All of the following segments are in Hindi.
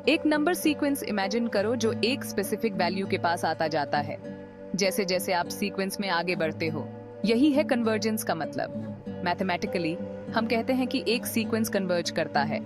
एक नंबर सीक्वेंस इमेजिन करो जो एक स्पेसिफिक वैल्यू के पास आता जाता है। जैसे जैसे आप सीक्वेंस में आगे बढ़ते हो, यही है कन्वर्जेंस का मतलब। मैथमेटिकली हम कहते हैं कि एक सीक्वेंस कन्वर्ज करता है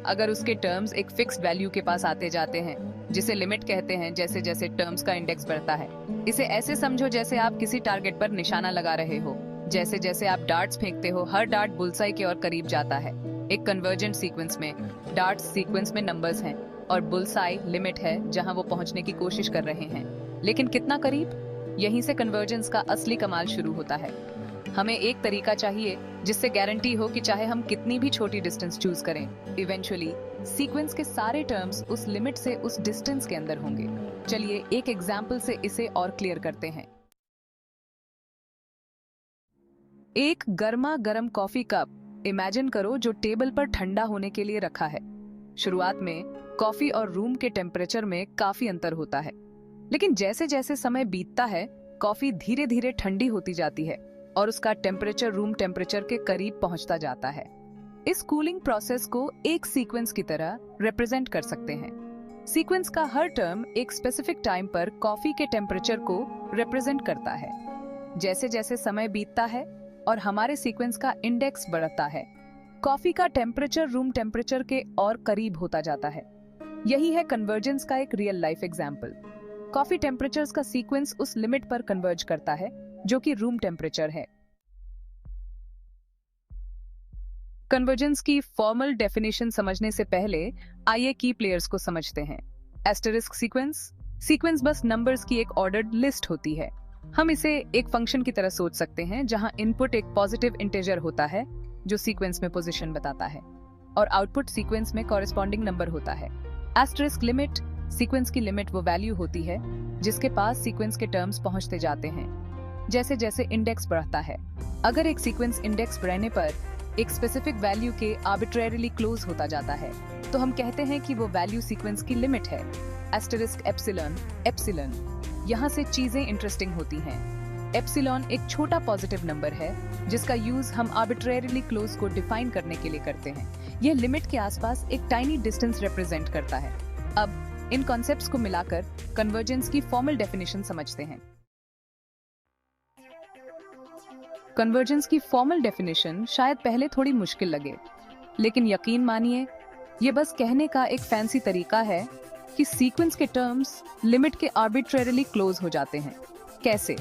अगर उसके टर्म्स एक फिक्स्ड वैल्यू के पास आते जाते हैं, जिसे लिमिट कहते हैं। जैसे जैसे टर्म्स का इंडेक्स बढ़ता है, इसे ऐसे समझो जैसे आप किसी टारगेट पर निशाना लगा रहे हो। जैसे जैसे आप डार्ट्स फेंकते हो, हर डार्ट बुलसाई की ओर करीब जाता है। एक कन्वर्जेंट सीक्वेंस में डार्ट्स सीक्वेंस में नंबर्स हैं और बुलसाई लिमिट है जहां वो पहुंचने की कोशिश कर रहे हैं, लेकिन कितना करीब। यहीं से कन्वर्जेंस का असली कमाल शुरू होता है। हमें एक तरीका चाहिए जिससे गारंटी हो कि चाहे हम कितनी भी छोटी डिस्टेंस चूज करें, इवेंचुअली सीक्वेंस के सारे टर्म्स उस लिमिट से उस डिस्टेंस के अंदर होंगे। चलिए एक एग्जाम्पल से इसे और क्लियर करते हैं। एक गर्मा गर्म कॉफी कप इमेजिन करो जो टेबल पर ठंडा होने के लिए रखा है। शुरुआत में कॉफी और रूम के टेम्परेचर में काफी अंतर होता है, लेकिन जैसे जैसे समय बीतता है कॉफी धीरे धीरे ठंडी होती जाती है और उसका टेम्परेचर रूम टेम्परेचर के करीब पहुंचता जाता है। इस कूलिंग प्रोसेस को एक सीक्वेंस की तरह रिप्रेजेंट कर सकते हैं। सीक्वेंस का हर टर्म एक स्पेसिफिक टाइम पर कॉफी के टेम्परेचर को रिप्रेजेंट करता है। जैसे जैसे समय बीतता है और हमारे सीक्वेंस का इंडेक्स बढ़ता है, कॉफी का टेम्परेचर रूम टेम्परेचर के और करीब होता जाता है। यही है कन्वर्जेंस का एक real life example. Coffee temperatures का सीक्वेंस उस लिमिट पर कन्वर्ज करता है जो कि रूम टेम्परेचर है। कन्वर्जेंस की फॉर्मल डेफिनेशन समझने से पहले आइए की प्लेयर्स को समझते हैं। एस्टेरिस्क सीक्वेंस बस नंबर्स की एक ऑर्डर्ड लिस्ट होती है। हम इसे एक फंक्शन की तरह सोच सकते हैं जहां इनपुट एक पॉजिटिव इंटीजर होता है जो सीक्वेंस में पोजीशन बताता है और आउटपुट सीक्वेंस में कॉरेस्पॉन्डिंग नंबर होता है। एस्टेरिस्क लिमिट सीक्वेंस की लिमिट वो वैल्यू होती है जिसके पास सीक्वेंस के टर्म्स पहुंचते जाते हैं जैसे जैसे इंडेक्स बढ़ता है। अगर एक सीक्वेंस इंडेक्स बढ़ने पर एक स्पेसिफिक वैल्यू के आर्बिट्रेरीली क्लोज होता जाता है तो हम कहते हैं कि वो वैल्यू सीक्वेंस की लिमिट है। Asterisk epsilon. यहाँ से चीजें इंटरेस्टिंग होती हैं। एप्सिलॉन एक छोटा पॉजिटिव नंबर है जिसका यूज हम आर्बिट्रेरीली क्लोज को डिफाइन करने के लिए करते हैं। यह लिमिट के आसपास एक टाइनी डिस्टेंस रिप्रेजेंट करता है। अब इन कॉन्सेप्ट्स को मिलाकर कन्वर्जेंस की फॉर्मल डेफिनेशन समझते हैं। कन्वर्जेंस की फॉर्मल डेफिनेशन शायद पहले थोड़ी मुश्किल लगे, लेकिन यकीन मानिए ये बस कहने का एक फैंसी तरीका है कि सीक्वेंस के टर्म्स लिमिट के आर्बिट्रेरीली क्लोज हो जाते हैं। कैसे?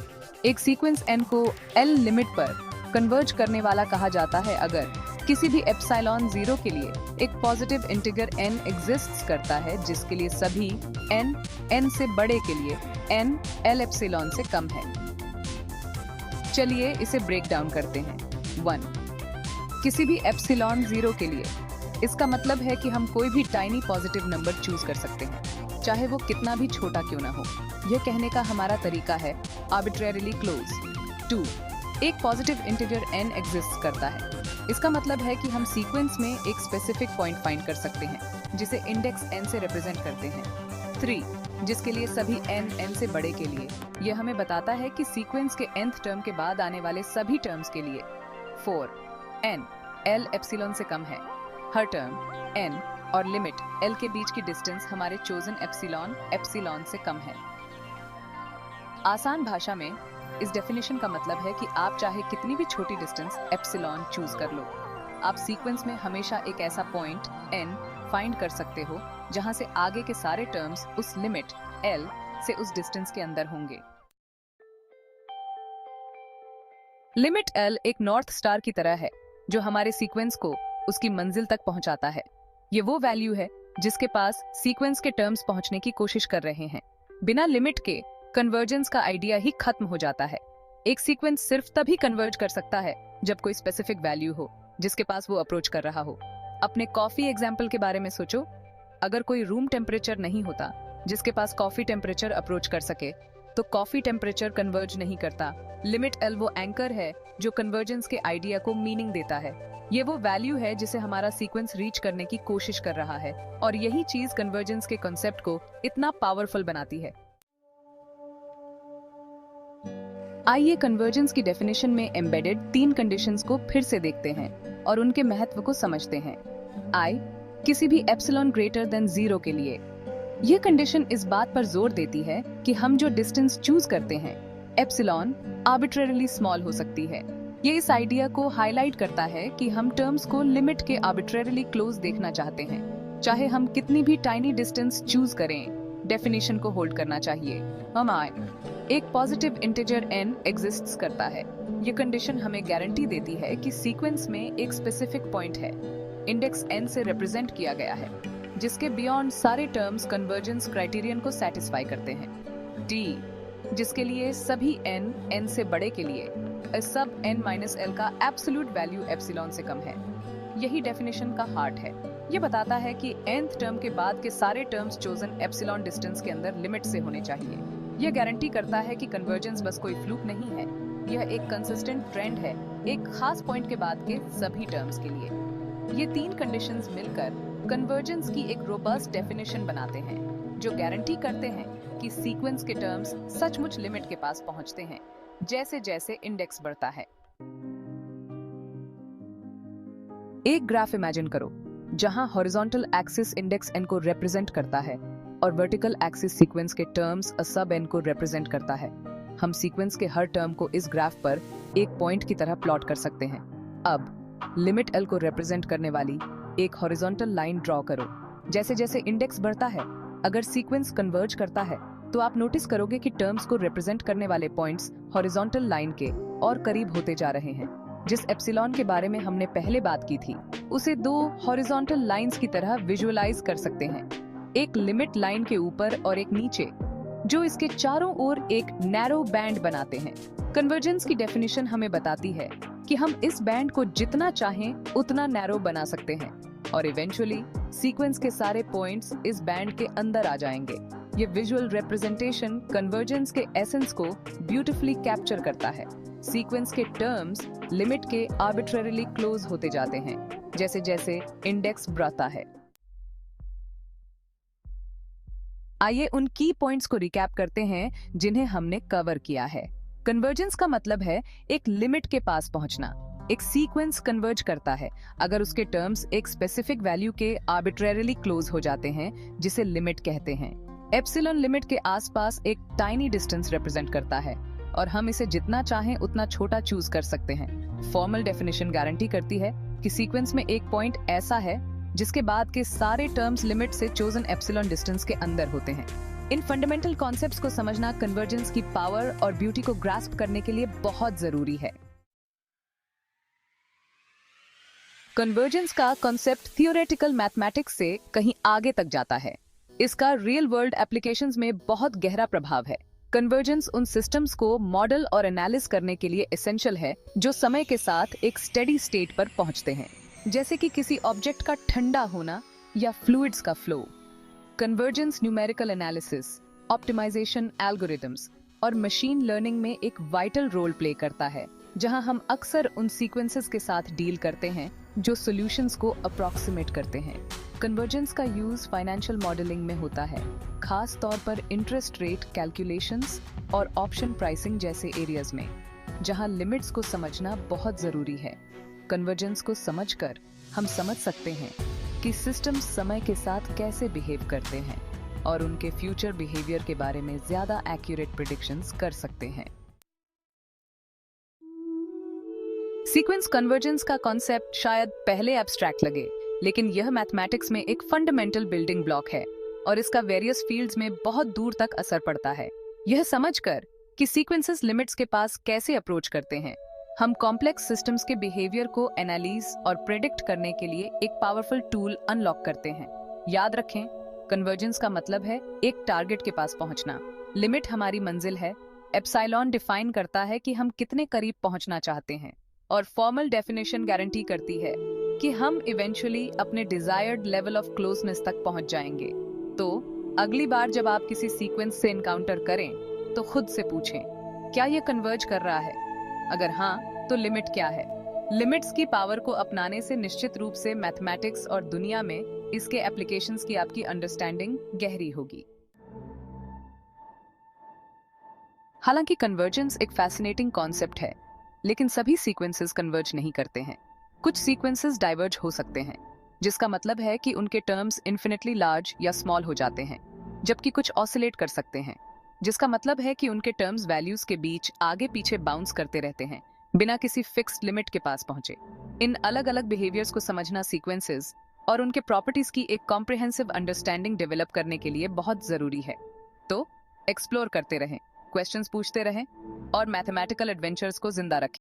एक सीक्वेंस n को L लिमिट पर कन्वर्ज करने वाला कहा जाता है अगर किसी भी एप्सिलॉन 0 के लिए एक पॉजिटिव इंटीजर n एग्जिस्ट्स करता है जिसके लिए सभी n से बड़े के लिए n L एप्सिलॉन से कम है। चलिए इसे ब्रेक डाउन करते हैं। 1 किसी भी एप्सिलॉन 0 के लिए, इसका मतलब है कि हम कोई भी टाइनी पॉजिटिव नंबर चूज कर सकते हैं, चाहे वो कितना भी छोटा क्यों ना हो। यह कहने का हमारा तरीका है आर्बिट्रेरीली क्लोज। 2 एक पॉजिटिव इंटीजर n एग्जिस्ट करता है, इसका मतलब है कि हम सीक्वेंस में एक स्पेसिफिक पॉइंट फाइंड कर सकते हैं जिसे इंडेक्स n से रिप्रेजेंट करते हैं। 3 जिसके लिए सभी n से बड़े के लिए, यह हमें बताता है कि सीक्वेंस के nth टर्म के बाद आने वाले सभी टर्म्स के लिए। 4 n L एप्सिलॉन से कम है। हर टर्म n और लिमिट L के बीच की डिस्टेंस हमारे चोजन एप्सिलॉन से कम है। आसान भाषा में इस डेफिनेशन का मतलब है कि आप चाहे कितनी भी छोटी डिस्टेंस एप्सिलॉन चूज कर लो, आप सीक्वेंस में हमेशा एक ऐसा पॉइंट n फाइंड कर सकते हो जहां से आगे के सारे टर्म्स उस लिमिट L से उस डिस्टेंस के अंदर होंगे। लिमिट L एक नॉर्थ स्टार की तरह है जो हमारे सीक्वेंस को उसकी मंजिल तक पहुंचाता है। ये वो वैल्यू है जिसके पास सीक्वेंस के टर्म्स पहुंचने की कोशिश कर रहे हैं। बिना लिमिट के कन्वर्जेंस का आइडिया ही खत्म हो जाता है। एक सीक्वेंस सिर्फ तभी कन्वर्ज कर सकता है जब कोई स्पेसिफिक वैल्यू हो जिसके पास वो अप्रोच कर रहा हो। अपने कॉफी एग्जाम्पल के बारे में सोचो। अगर कोई रूम टेम्परेचर नहीं होता जिसके पास कॉफी टेम्परेचर अप्रोच कर सके, तो कॉफी टेम्परेचर कन्वर्ज नहीं करता। लिमिट L वो एंकर है जो कन्वर्जेंस के आइडिया को मीनिंग देता है। ये वो वैल्यू है जिसे हमारा सीक्वेंस रीच करने की कोशिश कर रहा है, और यही चीज कन्वर्जेंस के कॉन्सेप्ट को इतना पावरफुल बनाती है। आइए कन्वर्जेंस की डेफिनेशन में एम्बेडेड 3 कंडीशंस को फिर से देखते हैं और उनके महत्व को समझते हैं। I किसी भी एप्सिलॉन ग्रेटर देन 0 के लिए। यह कंडीशन इस बात पर जोर देती है कि हम जो डिस्टेंस चूज करते हैं, एप्सिलॉन आर्बिट्रेरीली स्मॉल हो सकती है। ये इस आइडिया को हाईलाइट करता है कि हम टर्म्स को लिमिट के आर्बिट्रेरीली क्लोज देखना चाहते हैं। चाहे हम कितनी भी टाइनी डिस्टेंस चूज करें, डेफिनेशन को होल्ड करना चाहिए। हम एक पॉजिटिव इंटीजर n एग्जिस्ट्स करता है। ये कंडीशन हमें गारंटी देती है कि सीक्वेंस में एक स्पेसिफिक पॉइंट है, इंडेक्स n से रिप्रेजेंट किया गया है, जिसके बियॉन्ड सारे टर्म्स कन्वर्जेंस क्राइटेरियन को सेटिस्फाई करते हैं। d, जिसके लिए सभी n से बड़े के लिए सब n-l का एब्सोल्यूट वैल्यू एप्सिलॉन से कम है। यही डेफिनेशन का हार्ट है। ये बताता है कि nth टर्म के बाद के सारे टर्म्स चोजन एप्सिलॉन डिस्टेंस के अंदर लिमिट से होने चाहिए। यह गारंटी करता है कि कन्वर्जेंस बस कोई फ्लूक नहीं है, यह एक कंसिस्टेंट ट्रेंड है एक खास पॉइंट के बाद के सभी टर्म्स के लिए। ये तीन कंडीशंस मिलकर कन्वर्जेंस की एक रोबस्ट डेफिनेशन बनाते हैं, जो गारंटी करते हैं कि सीक्वेंस के टर्म्स सचमुच लिमिट के पास पहुंचते हैं जैसे जैसे इंडेक्स बढ़ता है। एक ग्राफ इमेजिन करो जहां हॉरिजॉन्टल एक्सिस इंडेक्स n को रिप्रेजेंट करता है और वर्टिकल एक्सिस सीक्वेंस के टर्म्स सब n को रिप्रेजेंट करता है। हम सीक्वेंस के हर टर्म को इस ग्राफ पर एक पॉइंट की तरह प्लॉट कर सकते हैं। अब लिमिट l को रिप्रेजेंट करने वाली एक हॉरिजॉन्टल लाइन ड्रॉ करो। जैसे जैसे इंडेक्स बढ़ता है, अगर सीक्वेंस कन्वर्ज करता है तो आप नोटिस करोगे कि टर्म्स को रिप्रेजेंट करने वाले पॉइंट्स हॉरिजॉन्टल लाइन के और करीब होते जा रहे हैं। जिस एप्सिलॉन के बारे में हमने पहले बात की थी, उसे दो हॉरिजॉन्टल लाइंस की तरह विजुअलाइज कर सकते हैं, एक लिमिट लाइन के ऊपर और एक नीचे, जो इसके चारों ओर एक नैरो बैंड बनाते हैं। कन्वर्जेंस की डेफिनेशन हमें बताती है कि हम इस बैंड को जितना चाहें उतना नैरो बना सकते हैं और इवेंचुअली सीक्वेंस के सारे पॉइंट्स इस बैंड के अंदर आ जाएंगे। ये विजुअल रिप्रेजेंटेशन कन्वर्जेंस के एसेंस को ब्यूटीफुली कैप्चर करता है। सीक्वेंस के टर्म्स लिमिट के आर्बिट्रेरीली क्लोज होते जाते हैं जैसे जैसे इंडेक्स बढ़ता है। आइए उन की पॉइंट्स को रिकैप करते हैं जिन्हें हमने कवर किया है। कन्वर्जेंस का मतलब है एक लिमिट के पास पहुंचना। एक सीक्वेंस कन्वर्ज करता है अगर उसके टर्म्स एक स्पेसिफिक वैल्यू के आर्बिट्रेरीली क्लोज हो जाते हैं, जिसे लिमिट कहते हैं। एप्सिलॉन लिमिट के आसपास एक टाइनी डिस्टेंस रिप्रेजेंट करता है और हम इसे जितना चाहें उतना छोटा चूज कर सकते हैं। फॉर्मल डेफिनेशन गारंटी करती है कि सीक्वेंस में एक पॉइंट ऐसा है जिसके बाद के सारे टर्म्स लिमिट से चोजन एप्सिलॉन डिस्टेंस के अंदर होते हैं। इन फंडामेंटल कॉन्सेप्ट्स को समझना कन्वर्जेंस की पावर और ब्यूटी को ग्रास्प करने के लिए बहुत जरूरी है। कन्वर्जेंस का कॉन्सेप्ट थियोरेटिकल मैथमेटिक्स से कहीं आगे तक जाता है। इसका रियल वर्ल्ड एप्लीकेशंस में बहुत गहरा प्रभाव है। कन्वर्जेंस उन सिस्टम्स को मॉडल और एनालिसिस करने के लिए एसेंशियल है जो समय के साथ एक स्टेडी स्टेट पर पहुंचते हैं, जैसे कि किसी ऑब्जेक्ट का ठंडा होना या फ्लूइड्स का flow. Convergence numerical analysis, optimisation algorithms और मशीन लर्निंग में एक वाइटल रोल प्ले करता है, जहां हम अक्सर उन सीक्वेंसेस के साथ डील करते हैं जो सॉल्यूशंस को अप्रॉक्सीमेट करते हैं। कन्वर्जेंस का यूज फाइनेंशियल मॉडलिंग में होता है, खास तौर पर इंटरेस्ट रेट कैलकुलेशंस और ऑप्शन प्राइसिंग जैसे एरियाज में, जहां लिमिट्स को समझना बहुत जरूरी है। कन्वर्जेंस को समझकर हम समझ सकते हैं कि सिस्टम समय के साथ कैसे बिहेव करते हैं और उनके फ्यूचर बिहेवियर के बारे में ज्यादा एक्यूरेट प्रेडिक्शंस कर सकते हैं। सीक्वेंस कन्वर्जेंस का कॉन्सेप्ट शायद पहले एब्स्ट्रैक्ट लगे, लेकिन यह मैथमेटिक्स में एक फंडामेंटल बिल्डिंग ब्लॉक है और इसका वेरियस फील्ड्स में बहुत दूर तक असर पड़ता है। यह समझकर कि सीक्वेंसेस लिमिट्स के पास कैसे अप्रोच करते हैं, हम कॉम्प्लेक्स सिस्टम्स के बिहेवियर को एनालाइज और प्रेडिक्ट करने के लिए एक पावरफुल टूल अनलॉक करते हैं। याद रखें, कन्वर्जेंस का मतलब है एक टारगेट के पास पहुंचना। लिमिट हमारी मंजिल है, एप्सिलॉन डिफाइन करता है कि हम कितने करीब पहुंचना चाहते हैं और फॉर्मल डेफिनेशन गारंटी करती है कि हम इवेंचुअली अपने डिजायर्ड लेवल ऑफ क्लोजनेस तक पहुंच जाएंगे। तो अगली बार जब आप किसी सीक्वेंस से एनकाउंटर करें तो खुद से पूछें, क्या यह कन्वर्ज कर रहा है? अगर हाँ, तो लिमिट क्या है? लिमिट्स की पावर को अपनाने से निश्चित रूप से मैथमेटिक्स और दुनिया में इसके एप्लीकेशंस की आपकी अंडरस्टैंडिंग गहरी होगी। हालांकि कन्वर्जेंस एक फैसिनेटिंग कॉन्सेप्ट है, लेकिन सभी सीक्वेंसेस कन्वर्ज नहीं करते हैं। कुछ सीक्वेंसेस डाइवर्ज हो सकते हैं। जिसका मतलब है कि उनके टर्म्स इन्फिनिटली लार्ज या स्मॉल हो जाते हैं, जबकि कुछ ऑसिलेट कर सकते हैं, जिसका मतलब है कि उनके टर्म्स वैल्यूज के बीच आगे पीछे बाउंस करते रहते हैं बिना किसी फिक्स्ड लिमिट के पास पहुंचे। इन अलग अलग बिहेवियर्स को समझना सीक्वेंसेस और उनके प्रॉपर्टीज की एक कॉम्प्रिहेंसिव अंडरस्टैंडिंग डेवलप करने के लिए बहुत जरूरी है। तो एक्सप्लोर करते रहें, क्वेश्चंस पूछते रहें और मैथमेटिकल एडवेंचर्स को जिंदा रखें।